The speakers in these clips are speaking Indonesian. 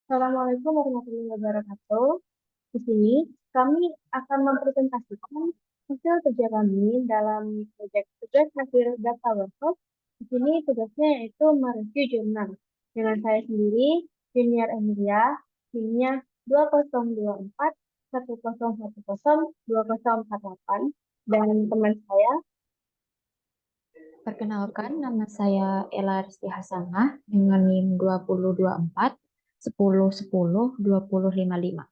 Assalamualaikum warahmatullahi wabarakatuh. Di sini kami akan mempresentasikan hasil kerja kami dalam proyek tugas akhir data warehouse. Di sini tugasnya yaitu mereview jurnal. Dengan saya sendiri, Junior Emilia, NIM-nya 2024 1010 2048, dan teman saya. Perkenalkan, nama saya Ela Rizky Hasanah dengan NIM 2024 1010 2055.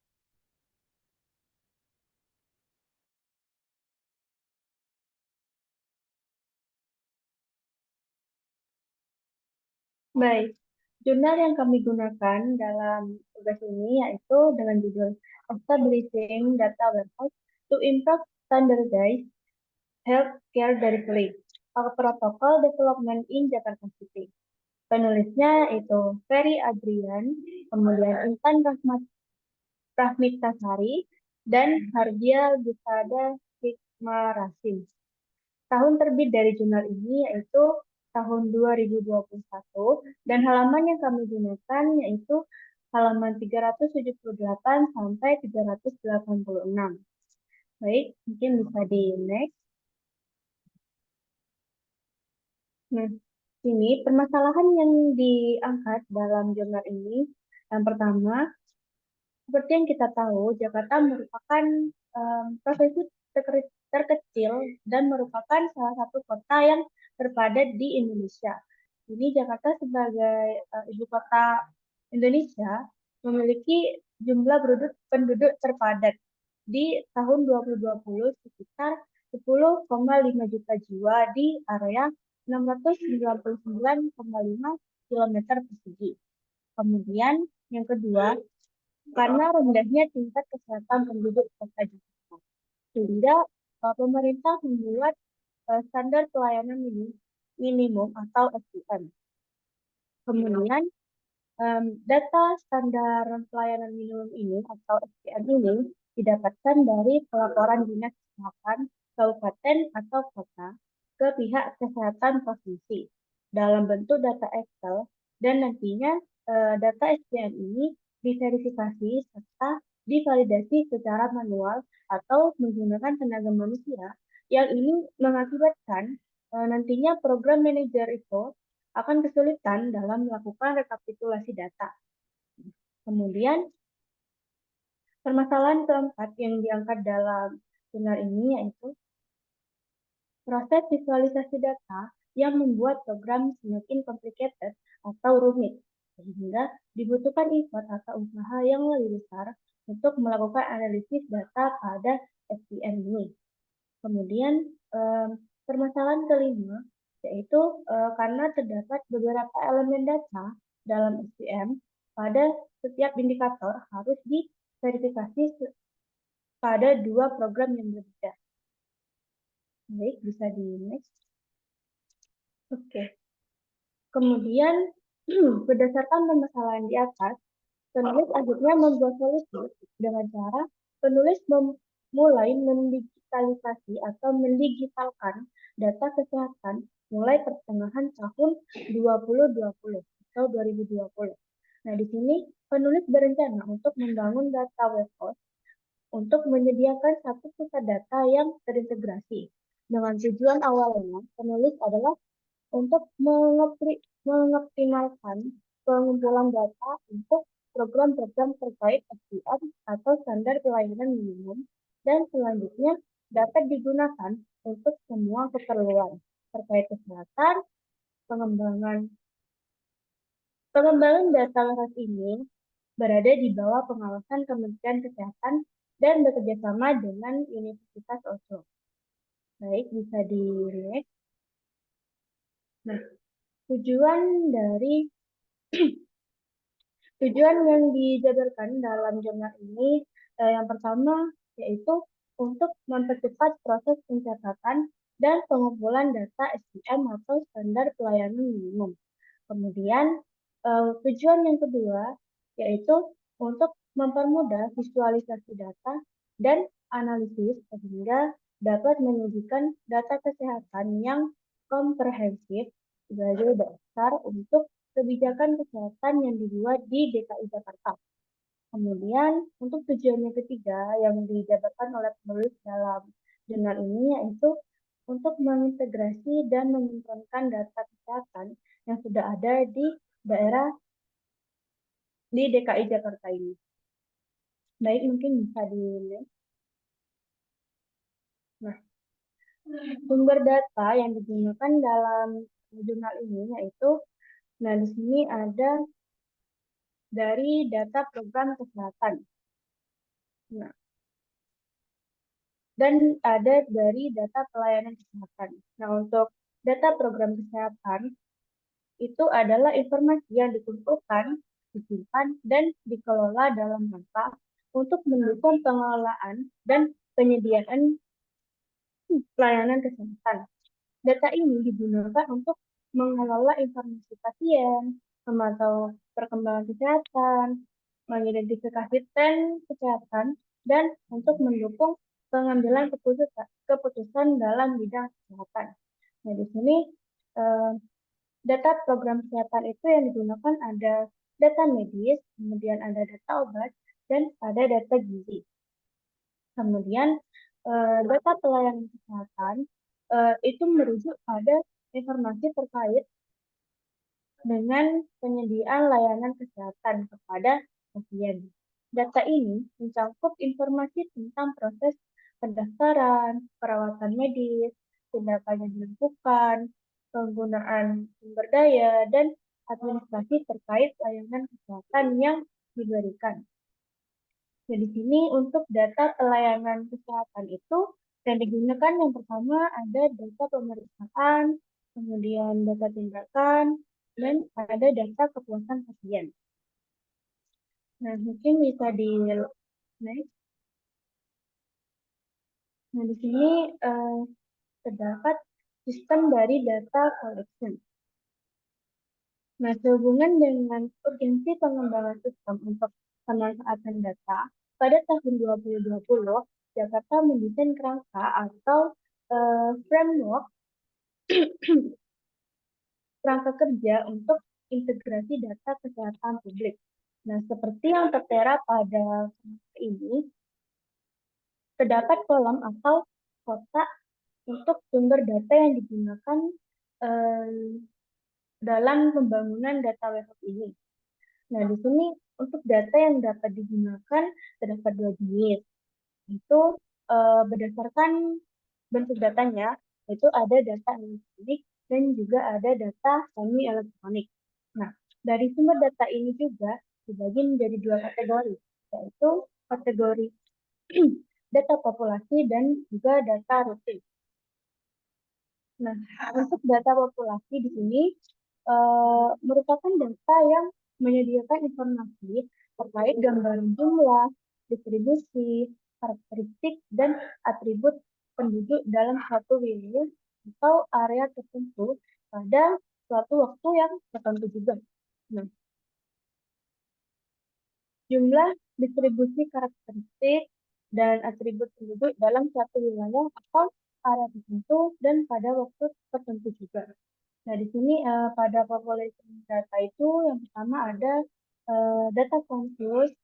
Baik, jurnal yang kami gunakan dalam tugas ini yaitu dengan judul Establishing Data Warehouse to Improve Standardized Healthcare Delivery, a Protocol Development in Jakarta City. Penulisnya itu Ferry Adrian, kemudian Intan Rahmitasari, dan Hardia Gusada Hikmah Rasim. Tahun terbit dari jurnal ini yaitu tahun 2021 dan halaman yang kami gunakan yaitu halaman 378 sampai 386. Baik, mungkin bisa di next. Nah, sini permasalahan yang diangkat dalam jurnal ini, yang pertama, seperti yang kita tahu, Jakarta merupakan provinsi terkecil dan merupakan salah satu kota yang terpadat di Indonesia. Ini Jakarta sebagai ibu kota Indonesia memiliki jumlah penduduk terpadat di tahun 2020 sekitar 10,5 juta jiwa di area 699,5 kilometer persegi. Kemudian yang kedua, karena rendahnya tingkat kesehatan penduduk kota Jakarta, sehingga pemerintah membuat standar pelayanan minimum atau SPM. Kemudian data standar pelayanan minimum ini atau SPM ini didapatkan dari pelaporan Dinas Kesehatan Kabupaten atau Kota ke pihak kesehatan provinsi dalam bentuk data Excel, dan nantinya data SPM ini diverifikasi serta divalidasi secara manual atau menggunakan tenaga manusia, yang ini mengakibatkan nantinya program manajer itu akan kesulitan dalam melakukan rekapitulasi data. Kemudian, permasalahan keempat yang diangkat dalam jurnal ini yaitu proses visualisasi data yang membuat program semakin complicated atau rumit, sehingga dibutuhkan effort atau usaha yang lebih besar untuk melakukan analisis data pada SPM ini. Kemudian, permasalahan kelima yaitu karena terdapat beberapa elemen data dalam SPM, pada setiap indikator harus diverifikasi pada dua program yang berbeda. Baik, bisa di next. Oke. Kemudian, berdasarkan permasalahan di atas, penulis akhirnya membuat solusi dengan cara penulis mulai mendigitalisasi atau mendigitalkan data kesehatan mulai pertengahan tahun 2020 atau 2020. Nah, di sini penulis berencana untuk membangun data warehouse untuk menyediakan satu pusat data yang terintegrasi. Dengan tujuan awalnya, penulis adalah untuk mengoptimalkan pengumpulan data untuk program-program terkait SDM atau standar pelayanan minimum, dan selanjutnya dapat digunakan untuk semua keperluan terkait kesehatan. Pengembangan data warehouse ini berada di bawah pengawasan Kementerian Kesehatan dan bekerjasama dengan Universitas Oslo. Baik, bisa di next. Nah, tujuan yang dijabarkan dalam jurnal ini yang pertama yaitu untuk mempercepat proses pencatatan dan pengumpulan data SPM atau standar pelayanan minimum. Kemudian tujuan yang kedua yaitu untuk mempermudah visualisasi data dan analisis sehingga dapat menyajikan data kesehatan yang komprehensif sebagai dasar untuk kebijakan kesehatan yang dibuat di DKI Jakarta. Kemudian untuk tujuannya ketiga yang dijabarkan oleh penulis dalam jurnal ini yaitu untuk mengintegrasi dan menyinkronkan data kesehatan yang sudah ada di daerah di DKI Jakarta ini. Baik, mungkin bisa dilihat. Nah, sumber data yang digunakan dalam jurnal ini yaitu, nah di sini ada dari data program kesehatan. Nah, dan ada dari data pelayanan kesehatan. Nah, untuk data program kesehatan itu adalah informasi yang dikumpulkan, disimpan, dan dikelola dalam rangka untuk mendukung pengelolaan dan penyediaan pelayanan kesehatan. Data ini digunakan untuk mengelola informasi pasien, memantau perkembangan kesehatan, mengidentifikasi tren kesehatan, dan untuk mendukung pengambilan keputusan dalam bidang kesehatan. Nah, di sini eh, data program kesehatan itu yang digunakan ada data medis, kemudian ada data obat, dan ada data gizi. Kemudian data pelayanan kesehatan itu merujuk pada informasi terkait dengan penyediaan layanan kesehatan kepada pasien. Data ini mencakup informasi tentang proses pendaftaran, perawatan medis, tindakan yang dilakukan, penggunaan sumber daya, dan administrasi terkait layanan kesehatan yang diberikan. Nah, di sini untuk data pelayanan kesehatan itu yang digunakan yang pertama ada data pemeriksaan, kemudian data tindakan, dan ada data kepuasan pasien. Nah, mungkin bisa di next. Nah, di sini terdapat sistem dari data collection. Nah, sehubungan dengan urgensi pengembangan sistem untuk pemanfaatan data, pada tahun 2020, Jakarta mendesain kerangka atau framework kerangka kerja untuk integrasi data kesehatan publik. Nah, seperti yang tertera pada kerangka ini, terdapat kolom atau kotak untuk sumber data yang digunakan dalam pembangunan data warehouse ini. Nah, di sini untuk data yang dapat digunakan terdapat dua jenis. Itu berdasarkan bentuk datanya, itu ada data elektronik dan juga ada data semi elektronik. Nah, dari sumber data ini juga dibagi menjadi dua kategori, yaitu kategori data populasi dan juga data rutin. Nah, untuk data populasi di sini merupakan data yang menyediakan informasi terkait gambaran jumlah, distribusi, karakteristik, dan atribut penduduk dalam suatu wilayah atau area tertentu pada suatu waktu yang tertentu juga. Nah, jumlah, distribusi karakteristik, dan atribut penduduk dalam suatu wilayah atau area tertentu dan pada waktu tertentu juga. Nah, di sini pada population data itu yang pertama ada data census,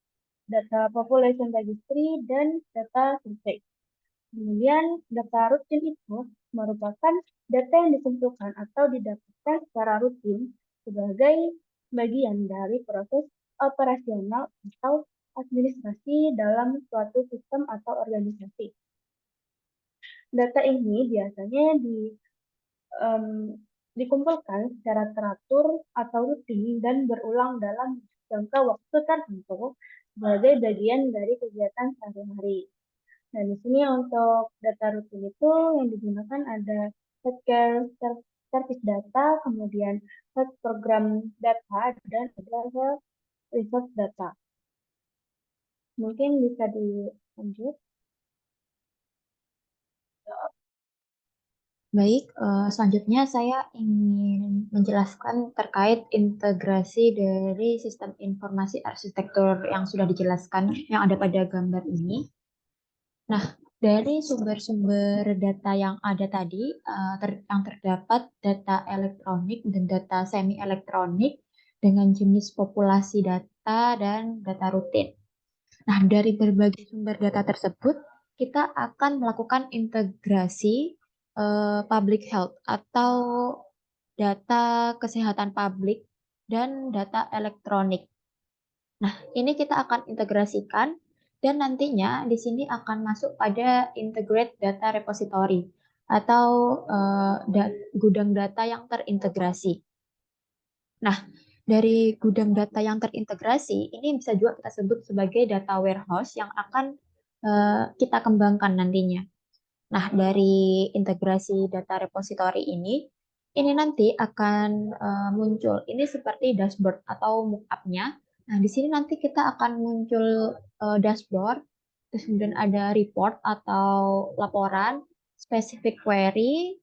data population registry, dan data survey. Kemudian data rutin itu merupakan data yang dikumpulkan atau didapatkan secara rutin sebagai bagian dari proses operasional atau administrasi dalam suatu sistem atau organisasi. Data ini biasanya dikumpulkan secara teratur atau rutin dan berulang dalam jangka waktu tertentu sebagai bagian dari kegiatan sehari-hari. Nah, di sini untuk data rutin itu yang digunakan ada healthcare service data, kemudian health program data, dan ada health research data. Mungkin bisa dilanjut. Baik, selanjutnya saya ingin menjelaskan terkait integrasi dari sistem informasi arsitektur yang sudah dijelaskan yang ada pada gambar ini. Nah, dari sumber-sumber data yang ada tadi, yang terdapat data elektronik dan data semi elektronik, dengan jenis populasi data dan data rutin. Nah, dari berbagai sumber data tersebut, kita akan melakukan integrasi public health atau data kesehatan publik dan data elektronik. Nah, ini kita akan integrasikan dan nantinya di sini akan masuk pada integrate data repository atau gudang data yang terintegrasi. Nah, dari gudang data yang terintegrasi, ini bisa juga kita sebut sebagai data warehouse yang akan kita kembangkan nantinya. Nah, dari integrasi data repository ini nanti akan muncul. Ini seperti dashboard atau mockup-nya. Nah, di sini nanti kita akan muncul dashboard, terus kemudian ada report atau laporan, specific query,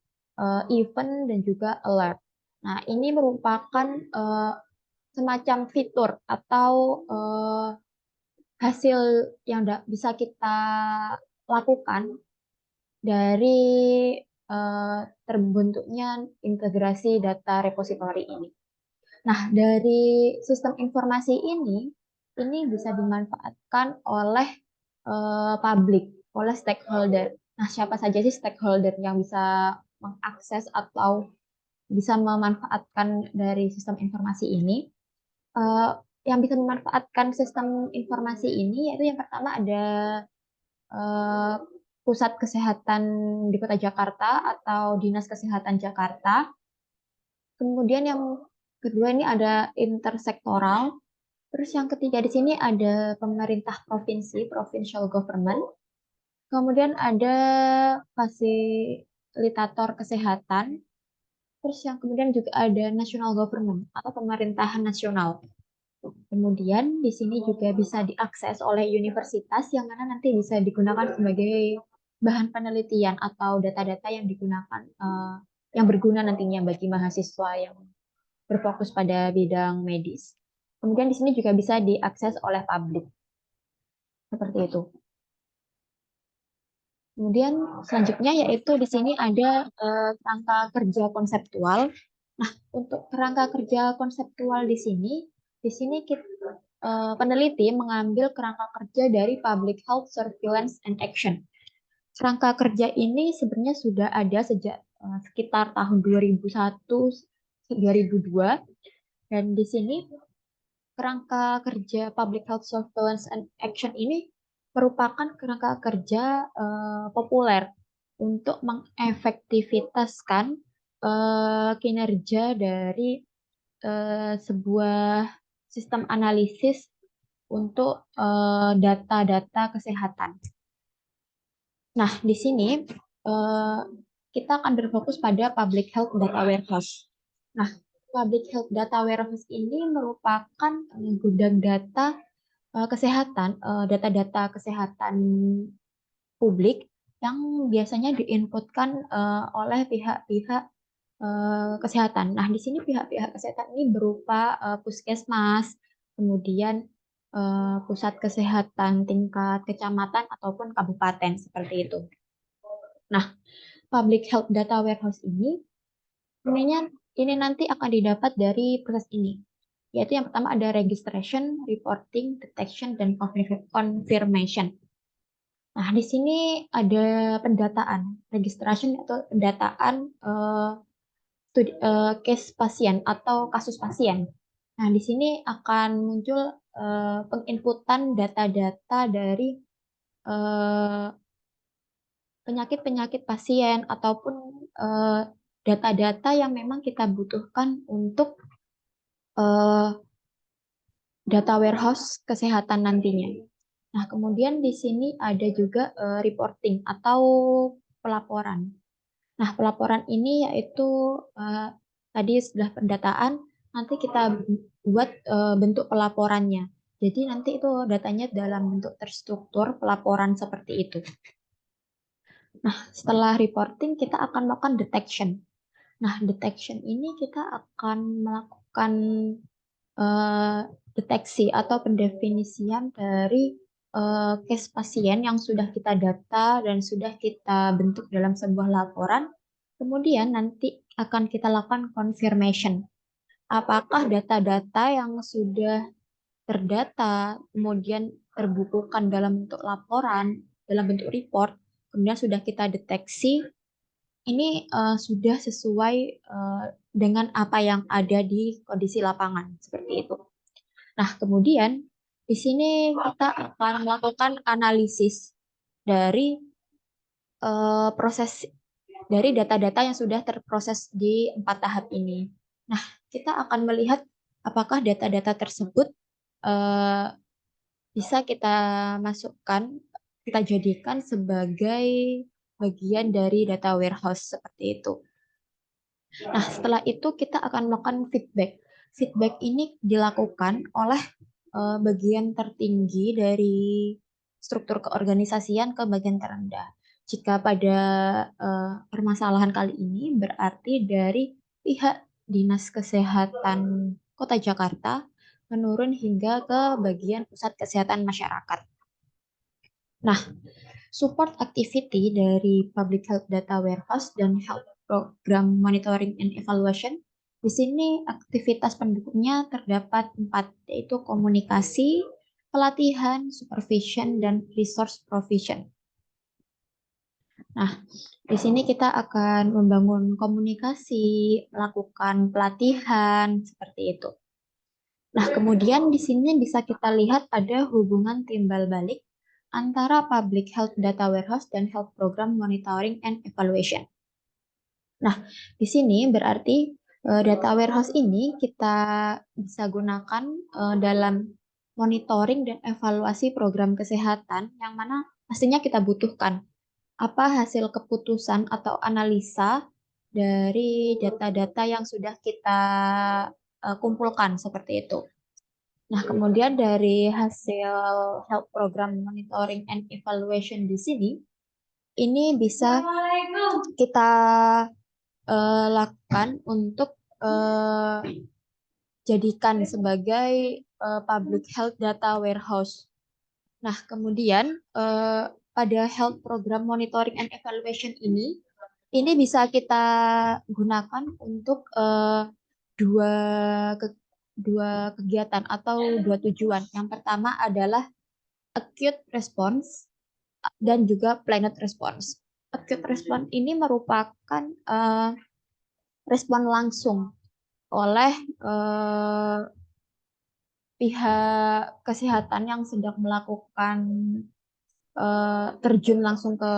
event, dan juga alert. Nah, ini merupakan semacam fitur atau hasil yang bisa kita lakukan dari terbentuknya integrasi data repository ini. Nah, dari sistem informasi ini bisa dimanfaatkan oleh publik, oleh stakeholder. Nah, siapa saja sih stakeholder yang bisa mengakses atau bisa memanfaatkan dari sistem informasi ini? Eh, yang bisa memanfaatkan sistem informasi ini yaitu yang pertama ada eh, pusat kesehatan di Kota Jakarta atau Dinas Kesehatan Jakarta. Kemudian yang kedua ini ada intersektoral. Terus yang ketiga di sini ada pemerintah provinsi, provincial government. Kemudian ada fasilitator kesehatan. Terus yang kemudian juga ada national government atau pemerintahan nasional. Kemudian di sini juga bisa diakses oleh universitas yang mana nanti bisa digunakan sebagai bahan penelitian atau data-data yang digunakan yang berguna nantinya bagi mahasiswa yang berfokus pada bidang medis. Kemudian di sini juga bisa diakses oleh publik seperti itu. Kemudian selanjutnya yaitu di sini ada kerangka kerja konseptual. Nah, untuk kerangka kerja konseptual di sini kita, peneliti mengambil kerangka kerja dari Public Health Surveillance and Action. Kerangka kerja ini sebenarnya sudah ada sejak sekitar tahun 2001, 2002, dan di sini kerangka kerja Public Health Surveillance and Action ini merupakan kerangka kerja populer untuk mengefektivitaskan kinerja dari sebuah sistem analisis untuk data-data kesehatan. Nah, di sini eh, kita akan berfokus pada Public Health Data Warehouse. Nah, Public Health Data Warehouse ini merupakan gudang data kesehatan, data-data kesehatan publik yang biasanya diinputkan oleh pihak-pihak kesehatan. Nah, di sini pihak-pihak kesehatan ini berupa puskesmas, kemudian pusat kesehatan tingkat kecamatan ataupun kabupaten seperti itu. Nah, Public Health Data Warehouse ini nanti akan didapat dari proses ini, yaitu yang pertama ada registration, reporting, detection, dan confirmation. Nah, di sini ada pendataan, registration atau pendataan case pasien atau kasus pasien. Nah, di sini akan muncul penginputan data-data dari eh, penyakit-penyakit pasien ataupun eh, data-data yang memang kita butuhkan untuk eh, data warehouse kesehatan nantinya. Nah, kemudian di sini ada juga reporting atau pelaporan. Nah, pelaporan ini yaitu eh, tadi sudah pendataan, nanti kita buat bentuk pelaporannya. Jadi nanti itu datanya dalam bentuk terstruktur pelaporan seperti itu. Nah, setelah reporting kita akan melakukan detection. Nah, detection ini kita akan melakukan eh, deteksi atau pendefinisian dari case pasien yang sudah kita data dan sudah kita bentuk dalam sebuah laporan. Kemudian nanti akan kita lakukan confirmation. apakah data-data yang sudah terdata, kemudian terbukukan dalam bentuk laporan, dalam bentuk report, kemudian sudah kita deteksi, ini sudah sesuai dengan apa yang ada di kondisi lapangan, seperti itu. Nah, kemudian di sini kita akan melakukan analisis dari proses dari data-data yang sudah terproses di 4 tahap ini. Nah, kita akan melihat apakah data-data tersebut eh, bisa kita masukkan, kita jadikan sebagai bagian dari data warehouse seperti itu. Nah, setelah itu kita akan melakukan feedback. Feedback ini dilakukan oleh bagian tertinggi dari struktur keorganisasian ke bagian terendah. Jika pada permasalahan kali ini berarti dari pihak Dinas Kesehatan Kota Jakarta menurun hingga ke bagian Pusat Kesehatan Masyarakat. Nah, support activity dari Public Health Data Warehouse dan Health Program Monitoring and Evaluation. Di sini aktivitas pendukungnya terdapat 4, yaitu komunikasi, pelatihan, supervision, dan resource provision. Nah, di sini kita akan membangun komunikasi, melakukan pelatihan, seperti itu. Nah, kemudian di sini bisa kita lihat ada hubungan timbal balik antara Public Health Data Warehouse dan Health Program Monitoring and Evaluation. Nah, di sini berarti data warehouse ini kita bisa gunakan dalam monitoring dan evaluasi program kesehatan yang mana pastinya kita butuhkan. Apa hasil keputusan atau analisa dari data-data yang sudah kita kumpulkan seperti itu. Nah, kemudian dari hasil health program monitoring and evaluation di sini, ini bisa kita lakukan untuk jadikan sebagai public health data warehouse. Nah, kemudian pada health program monitoring and evaluation ini bisa kita gunakan untuk dua dua kegiatan atau dua tujuan. Yang pertama adalah acute response dan juga planned response. Acute response ini merupakan respon langsung oleh pihak kesehatan yang sedang melakukan terjun langsung ke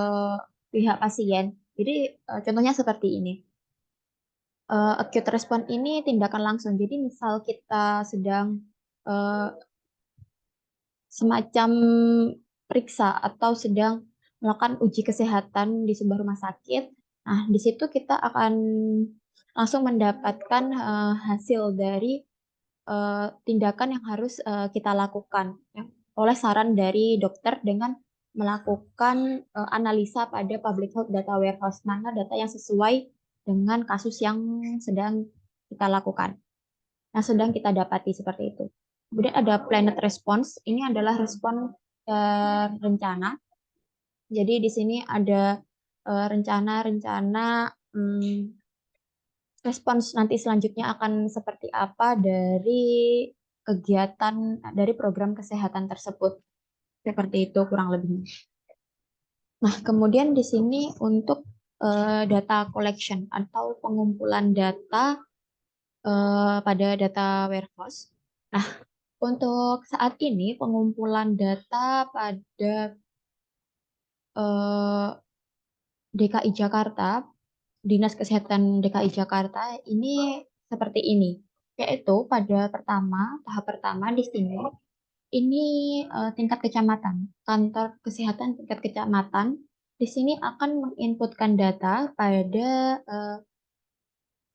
pihak pasien. Jadi contohnya seperti ini. Acute response ini tindakan langsung. Jadi misal kita sedang uh, semacam periksa atau sedang melakukan uji kesehatan di sebuah rumah sakit. Nah, di situ kita akan langsung mendapatkan hasil dari tindakan yang harus kita lakukan ya, oleh saran dari dokter dengan melakukan analisa pada public health data warehouse, mana data yang sesuai dengan kasus yang sedang kita lakukan, yang sedang kita dapati seperti itu. Kemudian ada planned response, ini adalah respon rencana. Jadi di sini ada rencana-rencana respons nanti selanjutnya akan seperti apa dari kegiatan dari program kesehatan tersebut. Seperti itu kurang lebihnya. Nah, kemudian di sini untuk data collection atau pengumpulan data pada data warehouse. Nah, untuk saat ini pengumpulan data pada DKI Jakarta, Dinas Kesehatan DKI Jakarta ini seperti ini, yaitu pada tahap pertama di sini, ini tingkat kecamatan, kantor kesehatan tingkat kecamatan, di sini akan menginputkan data pada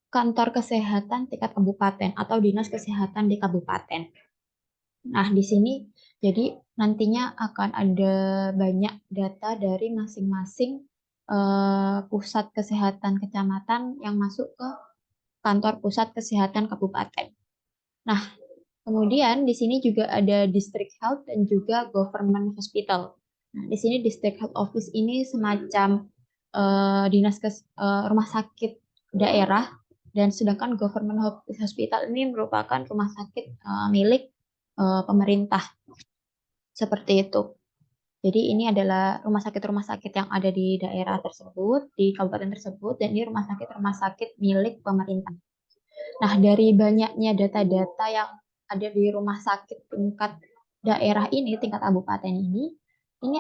kantor kesehatan tingkat kabupaten atau dinas kesehatan di kabupaten. Nah, di sini jadi nantinya akan ada banyak data dari masing-masing pusat kesehatan kecamatan yang masuk ke kantor pusat kesehatan kabupaten. Nah, kemudian di sini juga ada district health dan juga government hospital. Nah, di sini district health office ini semacam rumah sakit daerah Dan sedangkan government hospital ini merupakan rumah sakit milik pemerintah seperti itu. Jadi ini adalah rumah sakit yang ada di daerah tersebut, di kabupaten tersebut, dan ini rumah sakit milik pemerintah. Nah, dari banyaknya data-data yang ada di rumah sakit tingkat daerah ini, tingkat kabupaten ini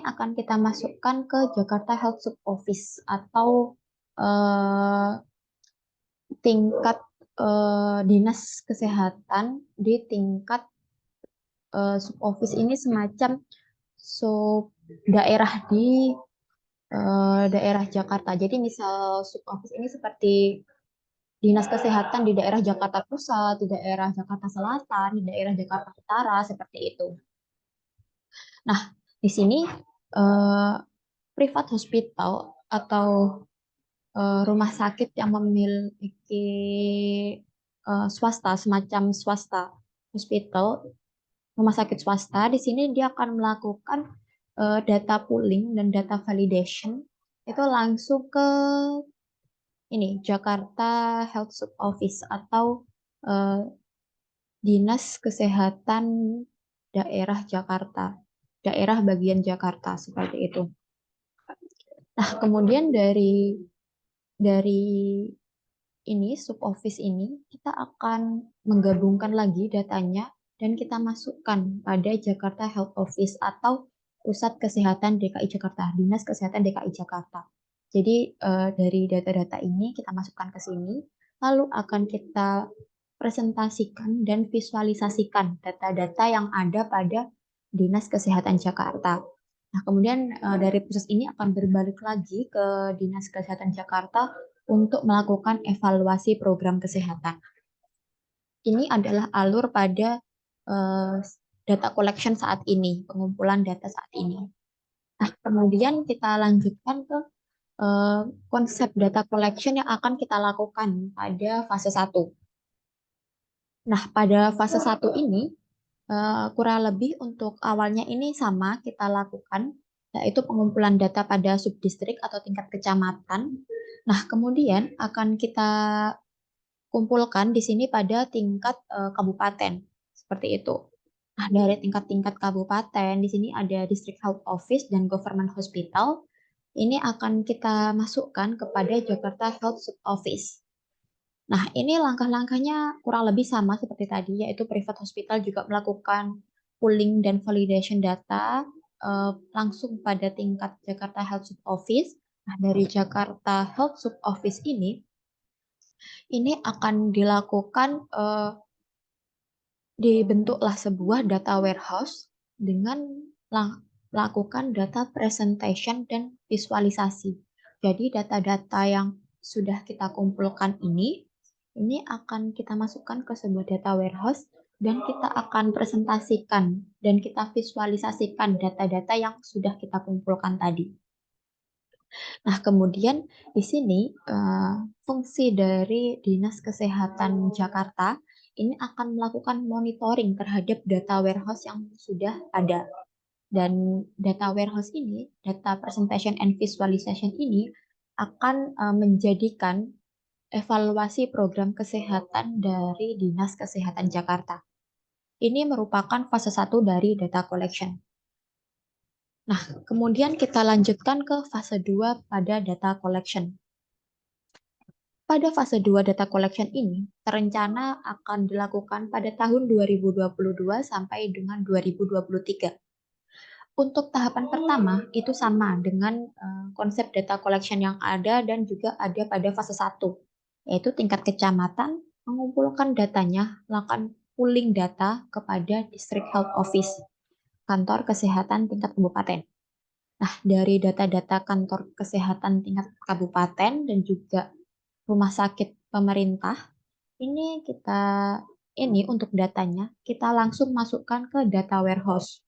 akan kita masukkan ke Jakarta Health Sub Office atau eh, tingkat dinas kesehatan di tingkat sub office ini semacam sub daerah di daerah Jakarta. Jadi misal sub office ini seperti dinas kesehatan di daerah Jakarta Pusat, di daerah Jakarta Selatan, di daerah Jakarta Utara, seperti itu. Nah, di sini eh, privat hospital atau rumah sakit yang memiliki swasta, semacam swasta hospital, rumah sakit swasta, di sini dia akan melakukan data pooling dan data validation itu langsung ke ini Jakarta Health Sub Office atau eh, Dinas Kesehatan Daerah Jakarta, daerah bagian Jakarta seperti itu. Nah, kemudian dari ini sub office ini kita akan menggabungkan lagi datanya dan kita masukkan pada Jakarta Health Office atau Pusat Kesehatan DKI Jakarta, Dinas Kesehatan DKI Jakarta. Jadi dari data-data ini kita masukkan ke sini, lalu akan kita presentasikan dan visualisasikan data-data yang ada pada Dinas Kesehatan Jakarta. Nah, kemudian dari proses ini akan berbalik lagi ke Dinas Kesehatan Jakarta untuk melakukan evaluasi program kesehatan. Ini adalah alur pada eh, data collection saat ini, pengumpulan data saat ini. Nah, kemudian kita lanjutkan ke eh, konsep data collection yang akan kita lakukan pada fase 1. Nah, pada fase 1 ini kurang lebih untuk awalnya ini sama kita lakukan, yaitu pengumpulan data pada subdistrik atau tingkat kecamatan. Nah, kemudian akan kita kumpulkan di sini pada tingkat kabupaten, seperti itu. Nah, dari tingkat-tingkat kabupaten, di sini ada District Health Office dan Government Hospital. Ini akan kita masukkan kepada Jakarta Health Sub Office. Nah, ini langkah-langkahnya kurang lebih sama seperti tadi, yaitu private hospital juga melakukan pooling dan validation data langsung pada tingkat Jakarta Health Sub Office. Nah, dari Jakarta Health Sub Office ini akan dilakukan dibentuklah sebuah data warehouse dengan melakukan data presentation dan visualisasi. Jadi data-data yang sudah kita kumpulkan ini akan kita masukkan ke sebuah data warehouse dan kita akan presentasikan dan kita visualisasikan data-data yang sudah kita kumpulkan tadi. Nah, kemudian di sini fungsi dari Dinas Kesehatan Jakarta ini akan melakukan monitoring terhadap data warehouse yang sudah ada. Dan data warehouse ini, data presentation and visualization ini akan menjadikan evaluasi program kesehatan dari Dinas Kesehatan Jakarta. Ini merupakan fase 1 dari data collection. Nah, kemudian kita lanjutkan ke fase 2 pada data collection. Pada fase 2 data collection ini, terencana akan dilakukan pada tahun 2022 sampai dengan 2023. Untuk tahapan pertama, itu sama dengan konsep data collection yang ada dan juga ada pada fase 1, yaitu tingkat kecamatan, mengumpulkan datanya, melakukan pooling data kepada District Health Office, kantor kesehatan tingkat kabupaten. Nah, dari data-data kantor kesehatan tingkat kabupaten dan juga rumah sakit pemerintah, ini untuk datanya kita langsung masukkan ke data warehouse.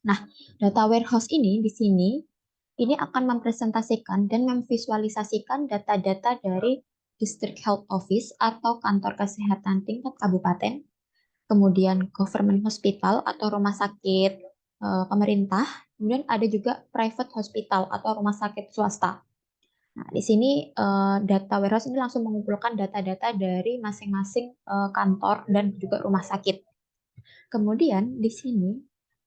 Nah, data warehouse ini akan mempresentasikan dan memvisualisasikan data-data dari District Health Office atau kantor kesehatan tingkat kabupaten, kemudian government hospital atau rumah sakit pemerintah, kemudian ada juga private hospital atau rumah sakit swasta. Nah, di sini data warehouse ini langsung mengumpulkan data-data dari masing-masing kantor dan juga rumah sakit. Kemudian di sini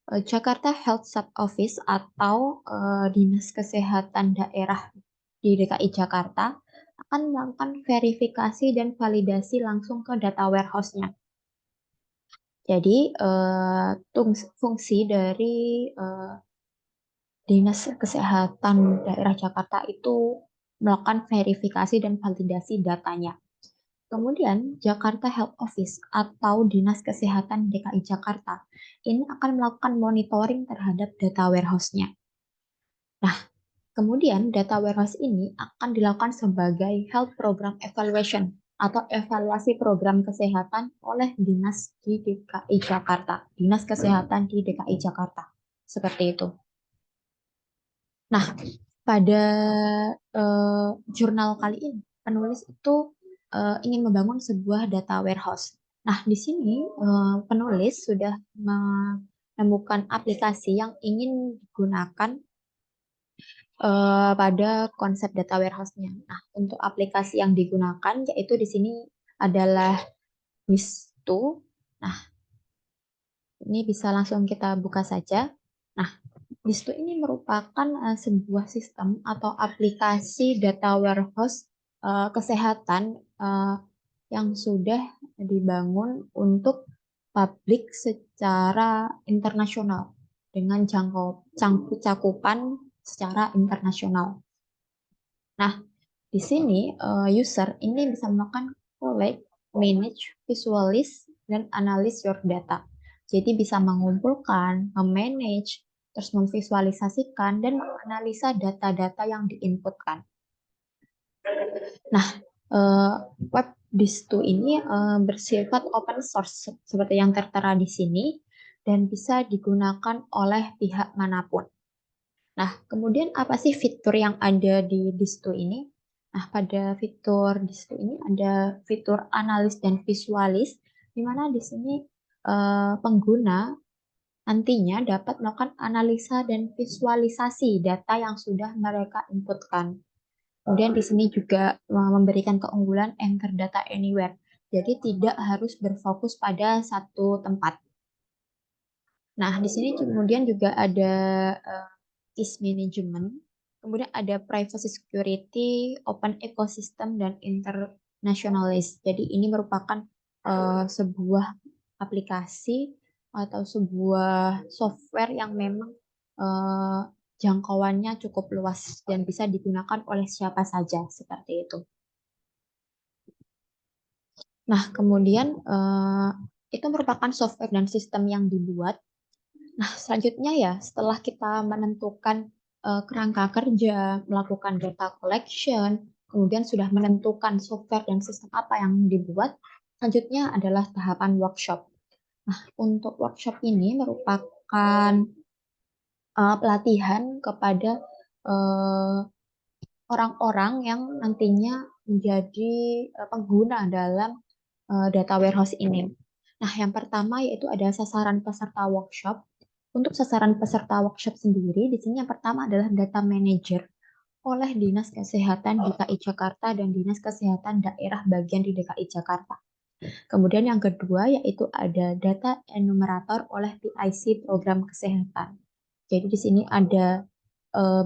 Jakarta Health Sub Office atau Dinas Kesehatan Daerah di DKI Jakarta akan melakukan verifikasi dan validasi langsung ke data warehouse-nya. Jadi fungsi dari eh, Dinas Kesehatan Daerah Jakarta itu melakukan verifikasi dan validasi datanya. Kemudian, Jakarta Health Office atau Dinas Kesehatan DKI Jakarta ini akan melakukan monitoring terhadap data warehouse-nya. Nah, kemudian data warehouse ini akan dilakukan sebagai Health Program Evaluation atau evaluasi program kesehatan oleh Dinas di DKI Jakarta, Dinas Kesehatan di DKI Jakarta. Seperti itu. Nah, pada jurnal kali ini, penulis itu ingin membangun sebuah data warehouse. Nah, di sini penulis sudah menemukan aplikasi yang ingin digunakan pada konsep data warehouse-nya. Nah, untuk aplikasi yang digunakan yaitu di sini adalah Wistu. Nah, ini bisa langsung kita buka saja. Nah, Wistu ini merupakan sebuah sistem atau aplikasi data warehouse kesehatan yang sudah dibangun untuk publik secara internasional dengan cakupan secara internasional. Nah, di sini user ini bisa melakukan collect, manage, visualize, dan analyze your data. Jadi bisa mengumpulkan, memanage, terus memvisualisasikan, dan menganalisa data-data yang diinputkan. Nah, web distro ini bersifat open source seperti yang tertera di sini dan bisa digunakan oleh pihak manapun. Nah, kemudian apa sih fitur yang ada di distro ini? Nah, pada fitur distro ini ada fitur analis dan visualis, di mana di sini pengguna nantinya dapat melakukan analisa dan visualisasi data yang sudah mereka inputkan. Kemudian di sini juga memberikan keunggulan Anchor Data Anywhere. Jadi tidak harus berfokus pada satu tempat. Nah, di sini kemudian juga ada case management, kemudian ada privacy security, open ecosystem, dan internationalist. Jadi ini merupakan sebuah aplikasi atau sebuah software yang memang uh, jangkauannya cukup luas dan bisa digunakan oleh siapa saja seperti itu. Nah, kemudian itu merupakan software dan sistem yang dibuat. Nah, selanjutnya ya, setelah kita menentukan kerangka kerja, melakukan data collection, kemudian sudah menentukan software dan sistem apa yang dibuat, selanjutnya adalah tahapan workshop. Nah, untuk workshop ini merupakan pelatihan kepada eh, orang-orang yang nantinya menjadi pengguna dalam data warehouse ini. Nah, yang pertama yaitu ada sasaran peserta workshop. Untuk sasaran peserta workshop sendiri, di sini yang pertama adalah data manager oleh Dinas Kesehatan DKI Jakarta dan Dinas Kesehatan Daerah bagian di DKI Jakarta. Kemudian yang kedua yaitu ada data enumerator oleh PIC program kesehatan. Jadi di sini ada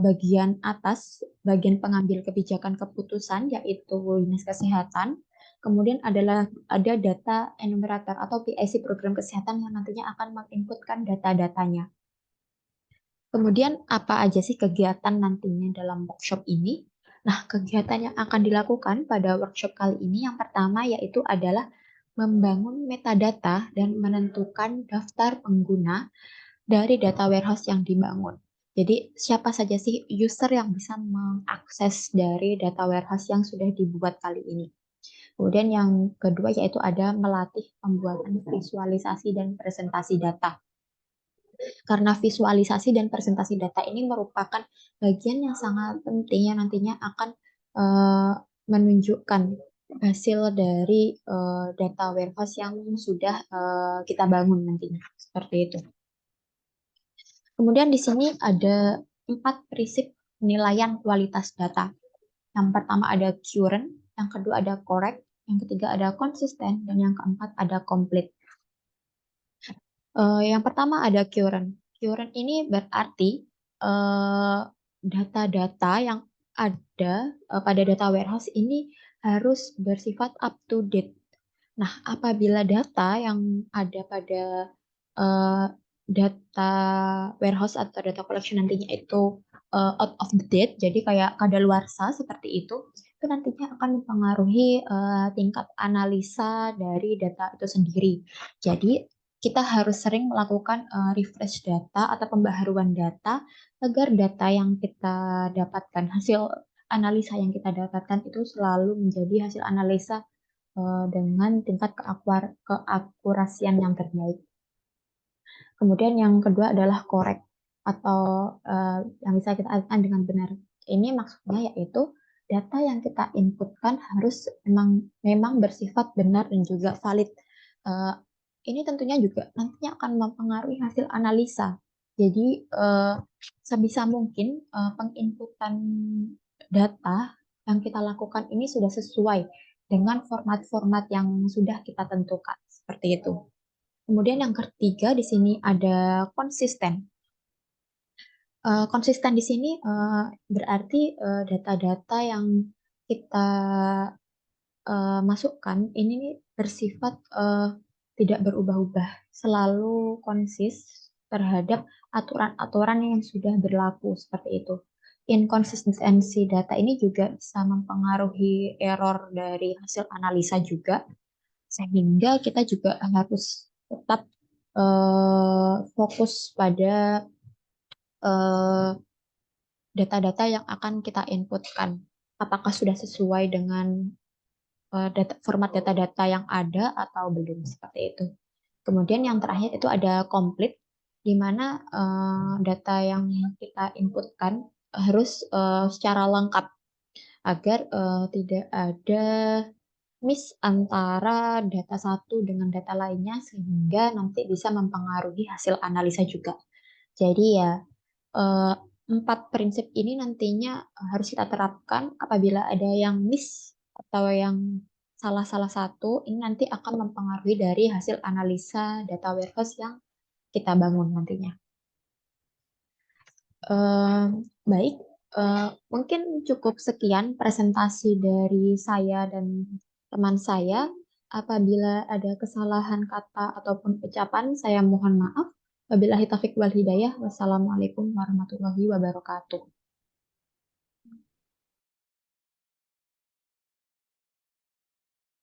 bagian atas, bagian pengambil kebijakan keputusan yaitu Dinas Kesehatan. Kemudian ada data enumerator atau PIC program kesehatan yang nantinya akan menginputkan data-datanya. Kemudian apa aja sih kegiatan nantinya dalam workshop ini? Nah, kegiatan yang akan dilakukan pada workshop kali ini yang pertama yaitu adalah membangun metadata dan menentukan daftar pengguna dari data warehouse yang dibangun. Jadi, siapa saja sih user yang bisa mengakses dari data warehouse yang sudah dibuat kali ini. Kemudian yang kedua yaitu ada melatih pembuatan visualisasi dan presentasi data. Karena visualisasi dan presentasi data ini merupakan bagian yang sangat penting yang nantinya akan menunjukkan hasil dari data warehouse yang sudah kita bangun nantinya. Seperti itu. Kemudian di sini ada 4 prinsip penilaian kualitas data. Yang pertama ada current, yang kedua ada correct, yang ketiga ada consistent, dan yang keempat ada complete. Yang pertama ada current. Current ini berarti eh, data-data yang ada pada data warehouse ini harus bersifat up to date. Nah, apabila data yang ada pada eh, data warehouse atau data collection nantinya itu out of the date, jadi kayak kadaluarsa seperti itu nantinya akan mempengaruhi tingkat analisa dari data itu sendiri. Jadi, kita harus sering melakukan refresh data atau pembaharuan data agar data yang kita dapatkan, hasil analisa yang kita dapatkan itu selalu menjadi hasil analisa dengan tingkat keakurasian yang terbaik. Kemudian yang kedua adalah correct atau yang bisa kita artikan dengan benar. Ini maksudnya yaitu data yang kita inputkan harus memang bersifat benar dan juga valid. Eh, ini tentunya juga nantinya akan mempengaruhi hasil analisa. Jadi sebisa mungkin penginputan data yang kita lakukan ini sudah sesuai dengan format-format yang sudah kita tentukan. Seperti itu. Kemudian yang ketiga di sini ada konsisten. Konsisten di sini berarti data-data yang kita masukkan ini bersifat tidak berubah-ubah, selalu konsis terhadap aturan-aturan yang sudah berlaku seperti itu. Inkonsistensi data ini juga bisa mempengaruhi error dari hasil analisa juga, sehingga kita juga harus tetap fokus pada eh, data-data yang akan kita inputkan. Apakah sudah sesuai dengan format data-data yang ada atau belum seperti itu. Kemudian yang terakhir itu ada complete, di mana data yang kita inputkan harus secara lengkap agar tidak ada miss antara data satu dengan data lainnya sehingga nanti bisa mempengaruhi hasil analisa juga. Jadi ya eh, empat prinsip ini nantinya harus kita terapkan apabila ada yang miss atau yang salah-salah satu, ini nanti akan mempengaruhi dari hasil analisa data warehouse yang kita bangun nantinya. Eh, Baik, mungkin cukup sekian presentasi dari saya dan teman saya. Apabila ada kesalahan kata ataupun ucapan, saya mohon maaf. Wabillahi taufiq wal hidayah. Wassalamualaikum warahmatullahi wabarakatuh.